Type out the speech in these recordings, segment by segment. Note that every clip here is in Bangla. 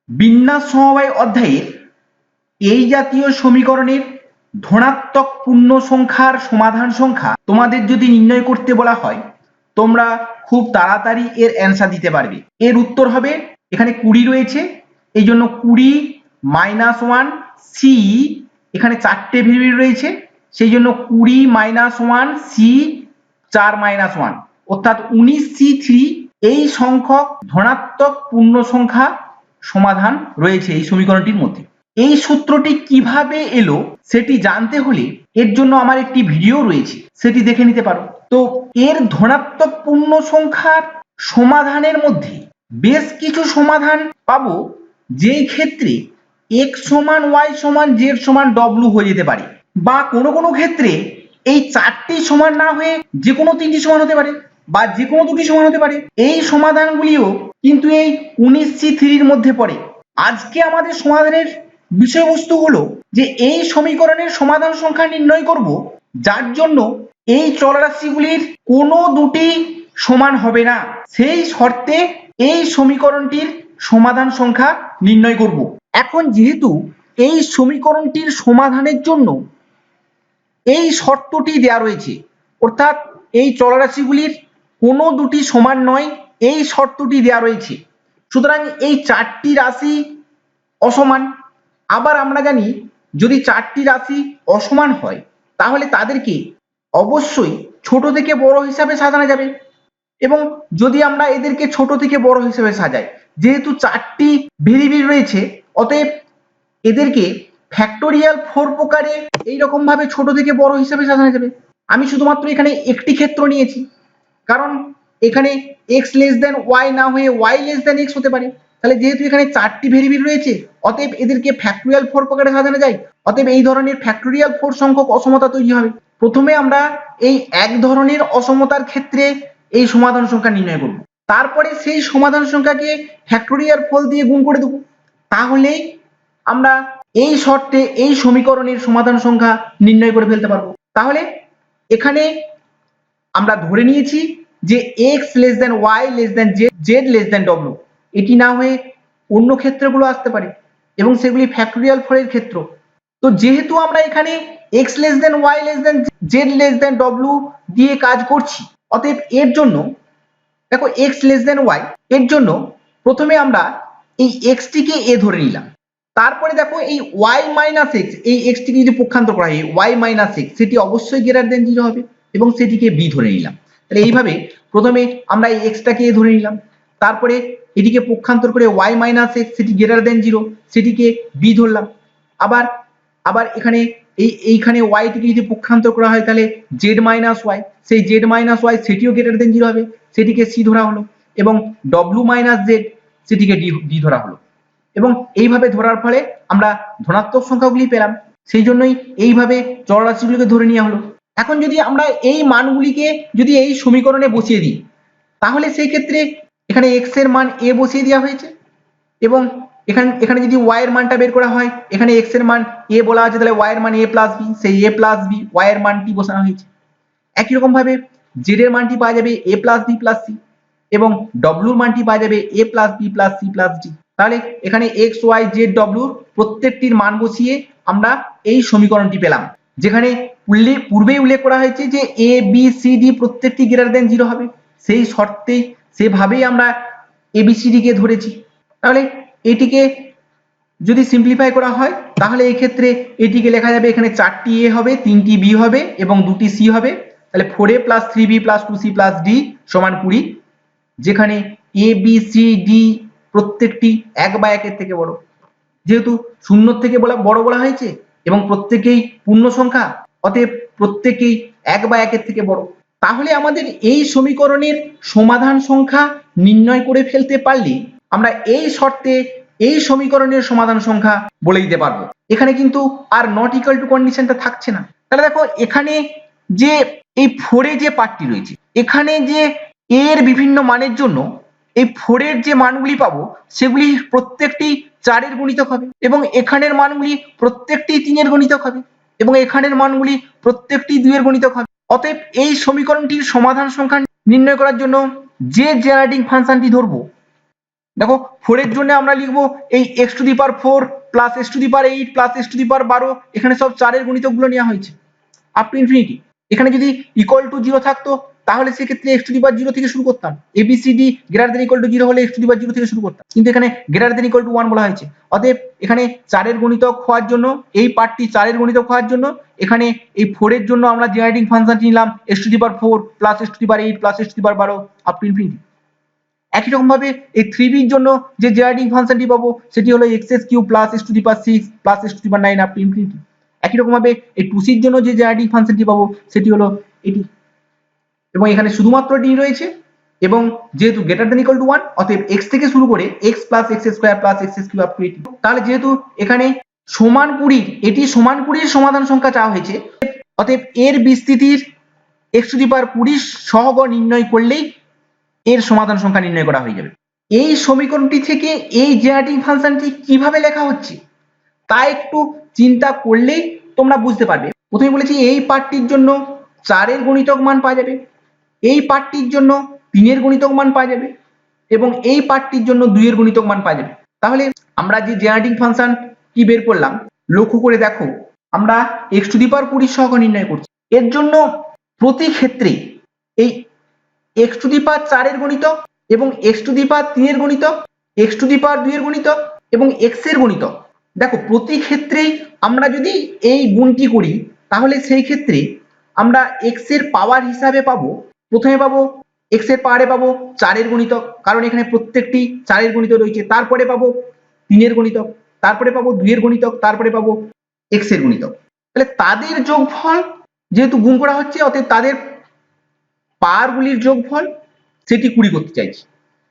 বিন্যাস সমবায় অধ্যায়ের এই জাতীয় সমীকরণের ধনাত্মক পূর্ণ সংখ্যার সমাধান সংখ্যা তোমাদের যদি নির্ণয় করতে বলা হয় তোমরা খুব তাড়াতাড়ি এর অ্যান্সার দিতে পারবে। এর উত্তর হবে, এখানে 20 রয়েছে, এই জন্য 20 -1 সি, এখানে 4টে ভেরিয়েবল রয়েছে সেই জন্য 20 -1 সি 4 -1 অর্থাৎ 19C3 এই সংখ্যক ধনাত্মক পূর্ণ সংখ্যা সমাধান রয়েছে এই সমীকরণটির মধ্যে। এই সূত্রটি কিভাবে এলো সেটি জানতে হলে এর জন্য আমার একটি ভিডিও রয়েছে, সেটি দেখে নিতে পারো। তো এর ধনাত্মক পূর্ণ সংখ্যার সমাধানের মধ্যে বেশ কিছু সমাধান পাবো যেই ক্ষেত্রে x = y = z = w হয়ে যেতে পারে, বা কোনো কোনো ক্ষেত্রে এই 4টি সমান না হয়ে যে কোনো 3টি সমান হতে পারে বা যে কোনো 2টি সমান হতে পারে। এই সমাধানগুলিও কিন্তু এই 19C3 এর মধ্যে পড়ে। আজকে আমাদের সমাধানের বিষয়বস্তু হলো যে এই সমীকরণের সমাধান সংখ্যা নির্ণয় করব যার জন্য এই চলরাশিগুলির কোনো দুটি সমান হবে না, সেই শর্তে এই সমীকরণটির সমাধান সংখ্যা নির্ণয় করব। এখন যেহেতু এই সমীকরণটির সমাধানের জন্য এই শর্তটি দেয়া রয়েছে, অর্থাৎ এই চলরাশিগুলির কোনো দুটি সমান নয় এই শর্তটি দেয়া রয়েছে, সুতরাং এই 4টি রাশি অসমান। আবার আমরা জানি যদি 4টি রাশি অসমান হয় তাহলে তাদেরকে অবশ্যই ছোট থেকে বড় হিসাবে সাজানো যাবে, এবং যদি আমরা এদেরকে ছোট থেকে বড় হিসাবে সাজাই, যেহেতু 4টি ভেরিয়েবল রয়েছে অতএব এদেরকে ফ্যাক্টোরিয়াল 4 প্রকারে এইরকম ভাবে ছোট থেকে বড় হিসাবে সাজানো যাবে। আমি শুধুমাত্র এখানে একটি ক্ষেত্র নিয়েছি, কারণ এখানে x<y না হয়ে y<x হতে পারে। তাহলে যেহেতু এখানে 4টি ভেরিয়েবল রয়েছে অতএব এদেরকে ফ্যাক্টোরিয়াল 4 প্রকারে সাজানো যায়, অতএব এই ধরনের ফ্যাক্টোরিয়াল 4 সংখ্যক অসমতা তৈরি হবে। প্রথমে আমরা এই এক ধরনের অসমতার ক্ষেত্রে এই সমাধান সংখ্যা নির্ণয় করব, তারপরে সেই সমাধান সংখ্যাকে ফ্যাক্টোরিয়াল 4 দিয়ে গুণ করে দেব, তাহলেই আমরা এই শর্তে এই সমীকরণের সমাধান সংখ্যা নির্ণয় করে ফেলতে পারবো। তাহলে এখানে আমরা ধরে নিয়েছি যে x<y+z+w, এটি না হয়ে অন্য ক্ষেত্রগুলো আসতে পারে এবং সেগুলি ফ্যাক্টোরিয়াল 4 এর ক্ষেত্র। তো যেহেতু আমরা এখানে x<y+z+w দিয়ে কাজ করছি অতএব এর জন্য দেখো x<y এর জন্য প্রথমে আমরা এই x টিকে a ধরে নিলাম, তারপরে দেখো এই y-x, এই x টিকে যদি পক্ষান্তর করা হয় y-x সেটি অবশ্যই গ্রেটার দেন 0 হবে এবং সেটিকে b ধরে নিলাম। তাহলে এইভাবে প্রথমে আমরা এই x টাকে a ধরে নিলাম, তারপরে এটিকে পক্ষান্তর করে y-x সেটি গ্রেটার দেন 0 সেটিকে b ধরলাম, আবার এখানে এইখানে y টিকে যদি পক্ষান্তর করা হয় তাহলে z-y, সেই z-y সেটিও গ্রেটার দেন 0 হবে সেটিকে c ধরা হলো, এবং w-z সেটিকে d ধরা হলো, এবং এইভাবে ধরার ফলে আমরা ধনাত্মক সংখ্যাগুলি পেলাম। সেই জন্যই এইভাবে চলরাশিগুলিকে ধরে নেওয়া হলো। এখন যদি আমরা এই মানগুলিকে যদি এই সমীকরণে বসিয়ে দিই তাহলে সেই ক্ষেত্রে এখানে x এর মান a বসিয়ে দেওয়া হয়েছে, এবং এখানে যদি y এর মানটা বের করা হয় এখানে x এর মান a বলা আছে, তাহলে y এর মান a+b, সেই a+b y এর মানটি বসানো হয়েছে। একই রকম ভাবে z এর মানটি পাওয়া যাবে a+b+c এবং w এর মানটি পাওয়া যাবে a+b+c+d। তাহলে এখানে x,y,z,w প্রত্যেকটির মান বসিয়ে আমরা এই সমীকরণটি পেলাম, যেখানে পূর্বেই উল্লেখ করা হয়েছে যে a b c d প্রত্যেকটি গ্রেটার দেন 0 হবে, সেই শর্তে সেভাবেই আমরা a b c d কে ধরেছি। তাহলে এটিকে যদি সিম্পলিফাই করা হয় তাহলে এই ক্ষেত্রে এটিকে লেখা যাবে এখানে 4টি a হবে, 3টি b হবে এবং 2টি c হবে, তাহলে 4a + 3b + 2c + d = 20, যেখানে a b c d প্রত্যেকটি 1/1 এর থেকে বড়, যেহেতু 0 থেকে বড় বলা হয়েছে এবং প্রত্যেকেই পূর্ণ সংখ্যা অতএব প্রত্যেকেই 1/1 এর থেকে বড়। তাহলে আমাদের এই সমীকরণের সমাধান সংখ্যা নির্ণয় করে ফেলতে পারলে আমরা এই শর্তে এই সমীকরণের সমাধান সংখ্যা বলে দিতে পারবো। এখানে কিন্তু আর নট ইকুয়াল টু কন্ডিশনটা থাকছে না। তাহলে দেখো এখানে যে এই 4 এ যে পার্টটি রয়েছে, এখানে যে a এর বিভিন্ন মানের জন্য এই 4 এর যে মানগুলি পাবো সেগুলি প্রত্যেকটি 4 এর গুণিতক হবে, এবং এখানের মানগুলি প্রত্যেকটি 3 এর গুণিতক হবে, এবং এখানের মানগুলি প্রত্যেকটি 2 এর গুণিতক হবে। অতএব এই সমীকরণটির সমাধান সংখ্যা নির্ণয় করার জন্য যে জেনারেটিং ফাংশনটি ধরবো দেখো 4 এর জন্য আমরা লিখবো এই x⁴ plus x⁴ plus x⁴ এখানে সব 4 এর গুণিতকগুলো নেওয়া হয়েছে আপ টু ইনফিনিটি। এখানে যদি ইকুয়াল টু 0 থাকতো তাহলে সেক্ষেত্রে x⁴ থেকে শুরু করতাম, A B C D greater than equal to 0 হলে x⁴ থেকে শুরু করতাম, কিন্তু এখানে গ্রেটার দেন ইকুয়াল টু 1 বলা হয়েছে। অতএব এখানে 4 এর গুণিতক হওয়ার জন্য, এই পার্টটি 4 এর গুণিতক হওয়ার জন্য এখানে এই 4 এর জন্য আমরা জেনারেটিং ফাংশনটি নিলাম x⁴ plus x⁴ plus x⁴ up to infinity. একই রকম ভাবে এই 3b এর জন্য যে জেনারেটিং ফাংশনটি পাবো সেটি হলো x³ plus x⁶ plus x⁹ up to infinity. একই রকম ভাবে এই 2c এর জন্য যে জেনারেটিং ফাংশনটি পাবো সেটি হলো এটি, এবং এখানে শুধুমাত্র d রয়েছে এবং যেহেতু গ্রেটার দেন ইকুয়াল টু 1 অতএব x থেকে শুরু করে x plus x² plus x³ up to 80। তাহলে যেহেতু এখানে সমান 20 এটি সমান 20 সমাধান সংখ্যা চাওয়া হয়েছে, অতএব এর বিস্তৃতির x⁴ সহগ নির্ণয় করলেই এর সমাধান সংখ্যা নির্ণয় করা হয়ে যাবে। এই সমীকরণটি থেকে এই জেনারেটিং ফাংশনটি কিভাবে লেখা হচ্ছে তা একটু চিন্তা করলেই তোমরা বুঝতে পারবে। প্রথমে বলেছি এই পার্টটির জন্য 4 এর গুণিতক মান পাওয়া যাবে, এই পার্টটির জন্য 3 এর গুণিতক মান পাওয়া যাবে এবং এই পার্টটির জন্য 2 এর গুণিতক মান পাওয়া যাবে। তাহলে আমরা যে জেনারেটিং ফাংশন কি বের করলাম লক্ষ্য করে দেখো, আমরা x⁴ সহগ নির্ণয় করছি। এর জন্য প্রতি ক্ষেত্রে এই x⁴ এর গুণিতক এবং x⁴ এর গুণিতক, x⁴ এর গুণিতক এবং x এর গুণিতক, দেখো প্রতি ক্ষেত্রেই আমরা যদি এই গুণটি করি তাহলে সেই ক্ষেত্রে আমরা x এর পাওয়ার হিসাবে পাবো, প্রথমে পাবো x এর পাওয়ারে পাবো 4 এর গুণিতক, কারণ এখানে প্রত্যেকটি 4 এর গুণিতক রয়েছে, তারপরে পাবো 3 এর গুণিতক, তারপরে পাবো 2 এর গুণিতক, তারপরে পাবো x এর গুণিতক। তাহলে তাদের যোগফল যেহেতু গুণ করা হচ্ছে অতএব তাদের পাওয়ারগুলির যোগফল সেটি 20 করতে চাইছি,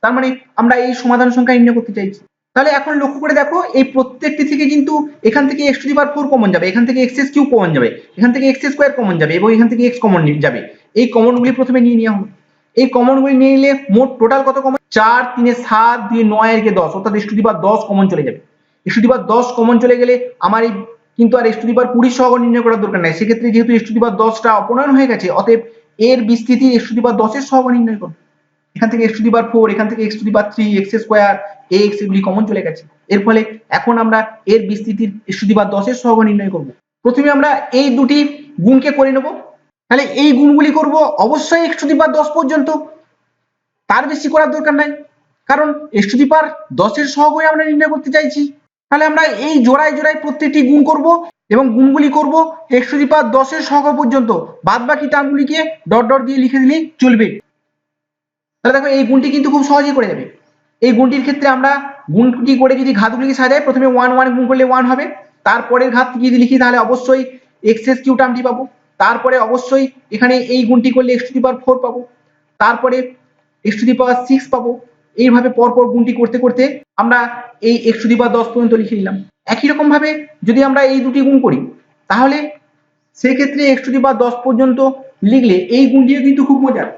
তার মানে আমরা এই সমাধান সংখ্যা নির্ণয় করতে চাইছি। তাহলে এখন লক্ষ্য করে দেখো এই প্রত্যেকটি থেকে কিন্তু এখান থেকে x⁴ কমন যাবে, এখান থেকে x³ কমন যাবে, এখান থেকে x² কমন যাবে এবং এখান থেকে x কমন যাবে। এই কমনগুলি প্রথমে নিয়ে নেওয়া হবে, এই কমনগুলি নিয়ে নিলে মোট টোটাল কত কমন, 4 3 এ 7 2 এ 9 এর 10 অর্থাৎ x⁴ কমন চলে যাবে। x⁴ কমন চলে গেলে আমার এই কিন্তু আর x⁴ সহগ নির্ণয় করার দরকার নাই, সেক্ষেত্রে যেহেতু x⁴ অপনয়ন হয়ে গেছে অতএব এর বিস্তৃতি x⁴ এর সহগ নির্ণয় করব। এখান থেকে x⁴, এখান থেকে x⁵, x², ax এগুলি কমন চলে গেছে। এর ফলে এখন আমরা এর বিস্তৃতির x⁴ এর সহগ নির্ণয় করব। প্রথমে আমরা এই দুটি গুণকে করে নেব, তাহলে এই গুণগুলি করব অবশ্যই x⁴ পর্যন্ত, তার বেশি করার দরকার নাই, কারণ x⁴ এর সহগই আমরা নির্ণয় করতে চাইছি। তাহলে আমরা এই জোড়ায় জোড়ায় প্রত্যেকটি গুণ করব এবং গুণগুলি করব x⁴ এর সহগ পর্যন্ত, বাদ বাকি টার্মগুলিকে ডট ডট দিয়ে লিখে দিলেই চলবে। তাহলে দেখো এই গুণটি কিন্তু খুব সহজেই করে যাবে। এই গুণটির ক্ষেত্রে আমরা গুণটি করে যদি ঘাতগুলিকে সাজাই, প্রথমে 1 1 গুণ করলে 1 হবে, তারপরের ঘাতটি যদি লিখি তাহলে অবশ্যই x³ টার্মটি পাবো, তারপরে অবশ্যই এখানে এই গুণটি করলে x⁴ পাবো, তারপরে x⁶ পাবো। এইভাবে পরপর গুণটি করতে করতে আমরা এই x⁴ পর্যন্ত লিখে নিলাম। একই রকম ভাবে যদি আমরা এই দুটি গুণ করি তাহলে সেক্ষেত্রে x⁴ পর্যন্ত লিখলে এই গুণটিও কিন্তু খুব মজার।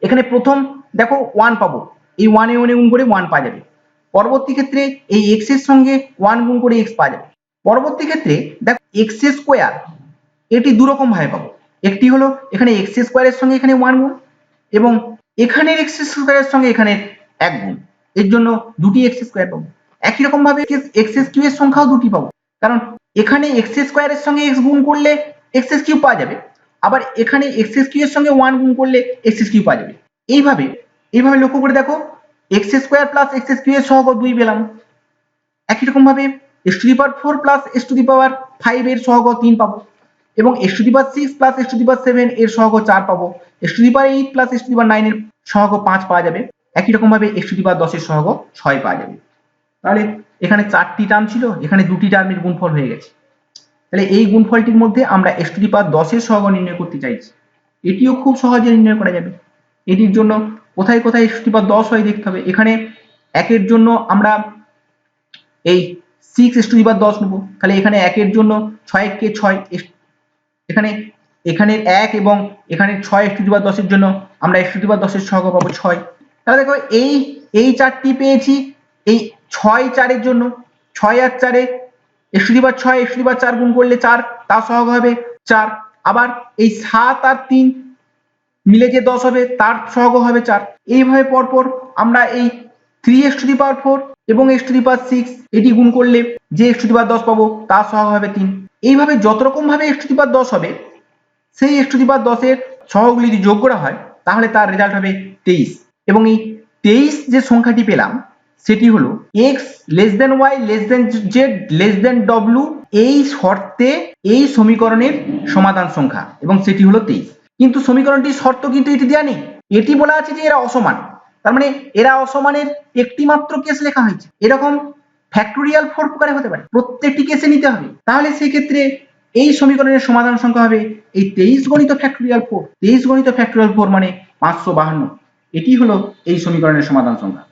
এখানে প্রথম দেখো 1 পাবো, এই 1 এ 1 গুণ করে 1 পাওয়া যাবে, পরবর্তী ক্ষেত্রে এই x এর সঙ্গে 1 গুণ করে x পাওয়া যাবে, পরবর্তী ক্ষেত্রে দেখো x² এটি দু রকম ভাবে পাবো, একটি হলো এখানে x² এর সঙ্গে এখানে 1 গুণ এবং এখানের x² এর সঙ্গে এখানে 1 গুণ, এর জন্য দুটি x² পাবো। একই রকম ভাবে x³ এর সংখ্যাও দুটি পাবো, কারণ এখানে x² এর সঙ্গে x গুণ করলে x³ পাওয়া যাবে, আবার এখানে x³ এর সঙ্গে 1 গুণ করলে x³ পাওয়া যাবে। এইভাবে লক্ষ্য করে দেখো x² প্লাস x³ এর সহগ 2 পেলাম। একই রকম ভাবে x⁴ প্লাস x⁵ এর সহগ 3 পাবো এবং x⁶ প্লাস x⁷ এর সহগ 4 পাবো, x⁸ প্লাস x⁹ এর সহগ 5 পাওয়া যাবে। একই রকম ভাবে x⁴ এর সহগ 6 পাওয়া যাবে। তাহলে এখানে 4টি টার্ম ছিল, এখানে দুটি টার্মের গুণফল হয়ে গেছে। তাহলে এই গুণফলটির মধ্যে আমরা x⁴ এর সহগ নির্ণয় করতে চাইছি, এটিও খুব সহজে নির্ণয় করা যাবে। এটির জন্য কোথায় কোথায় x⁴ হয় দেখতে হবে। এখানে 1 এর জন্য আমরা এই 6 x⁴ নেব, তাহলে এখানে 1 এর জন্য 6 কে 6, এখানে 1 এবং এখানে 6 x⁴ এর জন্য আমরা x⁴ এর সহগ পাবো 6। তাহলে দেখো এই 4টি পেয়েছি এই 6 4 এর জন্য, 6 আর 4 এ x⁴ x⁴ গুণ করলে 4 তার সহগ হবে 4, আবার এই 7 আর 3 মিলে যে 10 হবে তার সহগ হবে 4। এইভাবে পরপর আমরা এই 3x⁴ এবং x⁶, এটি গুণ করলে যে x⁻10 পাবো তার সহগ হবে 3। এইভাবে যত রকম ভাবে x⁻10 হবে সেই x⁻10 এর সহগগুলি যদি যোগ করা হয় তাহলে তার রেজাল্ট হবে 23। এবং এই 23 যে সংখ্যাটি পেলাম সেটি হলো x+𝑦+𝑧+𝑤 এই শর্তে এই সমীকরণের সমাধান সংখ্যা, এবং সেটি হলো 23। কিন্তু সমীকরণটির শর্ত কিন্তু এটি দেওয়া নেই, এটি বলা আছে যে এরা অসমান। তার মানে এরা অসমানের একটি মাত্র কেস লেখা হয়েছে। এরকম ফ্যাক্টোরিয়াল 4 প্রকারে হতে পারে, প্রত্যেকটি কেসে নিতে হবে। তাহলে সেই ক্ষেত্রে এই সমীকরণের সমাধান সংখ্যা হবে এই 23 গণিত ফ্যাক্টোরিয়াল 4। 23 গণিত ফ্যাক্টোরিয়াল 4 মানে 552। এটি হলো এই সমীকরণের সমাধান সংখ্যা।